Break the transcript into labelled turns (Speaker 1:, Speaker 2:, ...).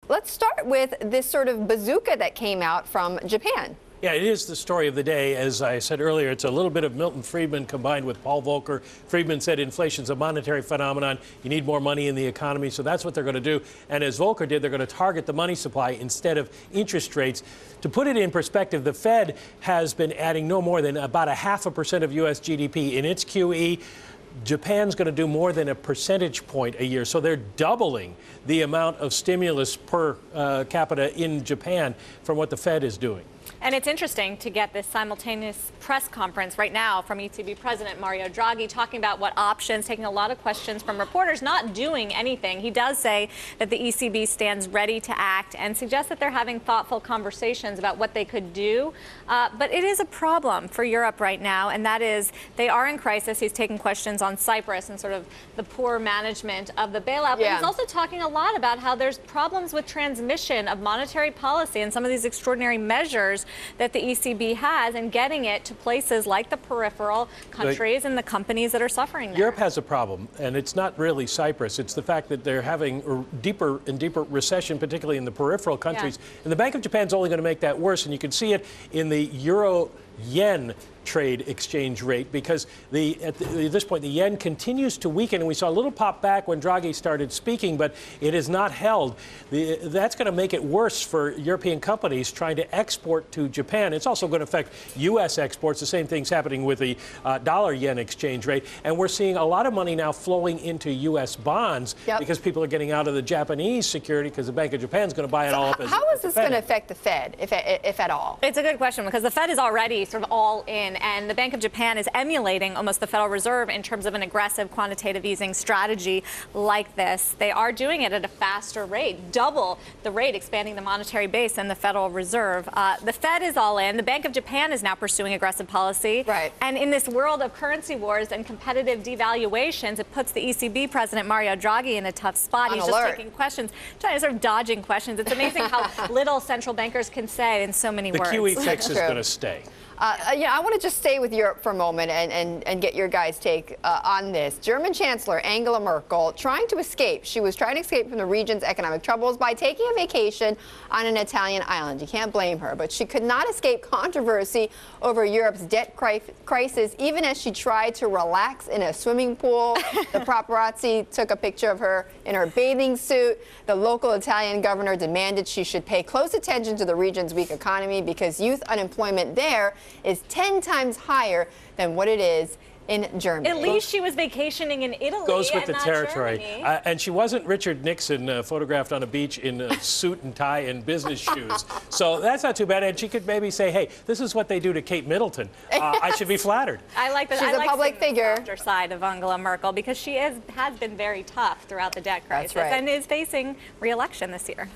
Speaker 1: let's start with this sort of bazooka that came out from Japan.
Speaker 2: Yeah, it is the story of the day. As I said earlier, it's a little bit of Milton Friedman combined with Paul Volcker. Friedman said inflation's a monetary phenomenon. You need more money in the economy, so that's what they're going to do. And as Volcker did, they're going to target the money supply instead of interest rates. To put it in perspective, the Fed has been adding no more than about 0.5% of U.S. GDP in its QE. Japan's going to do more than a percentage point a year. So they're doubling the amount of stimulus per capita in Japan from what the Fed is doing.
Speaker 3: And it's interesting to get this simultaneous press conference right now from ECB President Mario Draghi talking about what options, taking a lot of questions from reporters, not doing anything. He does say that the ECB stands ready to act and suggests that they're having thoughtful conversations about what they could do. But it is a problem for Europe right now, and that is they are in crisis. He's taking questions on Cyprus and sort of the poor management of the bailout. But he's also talking a lot about how there's problems with transmission of monetary policy and some of these extraordinary measures that the ECB has and getting it to places like the peripheral countries and the companies that are suffering there.
Speaker 2: Europe has a problem, and it's not really Cyprus. It's the fact that they're having a deeper and deeper recession, particularly in the peripheral countries. And the Bank of Japan is only going to make that worse, and you can see it in the euro-yen trade exchange rate, because at this point the yen continues to weaken, and we saw a little pop back when Draghi started speaking, but it is not held. That's going to make it worse for European companies trying to export to Japan. It's also going to affect U.S. exports. The same thing's happening with the dollar-yen exchange rate, and we're seeing a lot of money now flowing into U.S. bonds because people are getting out of the Japanese security because the Bank of Japan is going to buy it all up.
Speaker 1: How is this going to affect the Fed, if at all?
Speaker 3: It's a good question, because the Fed is already sort of all in. And the Bank of Japan is emulating almost the Federal Reserve in terms of an aggressive quantitative easing strategy like this. They are doing it at a faster rate, double the rate, expanding the monetary base than the Federal Reserve. The Fed is all in. The Bank of Japan is now pursuing aggressive policy.
Speaker 1: Right.
Speaker 3: And in this world of currency wars and competitive devaluations, it puts the ECB President Mario Draghi in a tough spot. He's just taking questions, trying to sort of dodging questions. It's amazing how little central bankers can say in so many words.
Speaker 2: The QE fix is going to stay.
Speaker 1: I want to just stay with Europe for a moment and get your guys' take on this. German Chancellor Angela Merkel trying to escape. She was trying to escape from the region's economic troubles by taking a vacation on an Italian island. You can't blame her, but she could not escape controversy over Europe's debt crisis, even as she tried to relax in a swimming pool. The paparazzi took a picture of her in her bathing suit. The local Italian governor demanded she should pay close attention to the region's weak economy because youth unemployment there is 10 times higher than what it is in Germany.
Speaker 3: At least she was vacationing in Italy.
Speaker 2: Goes with
Speaker 3: and
Speaker 2: the territory. And she wasn't Richard Nixon photographed on a beach in a suit and tie and business shoes. So that's not too bad. And she could maybe say, hey, this is what they do to Kate Middleton. I should be flattered.
Speaker 3: I like that.
Speaker 1: She's a public figure.
Speaker 3: The softer side of Angela Merkel, because she has been very tough throughout the debt crisis and is facing re-election this year.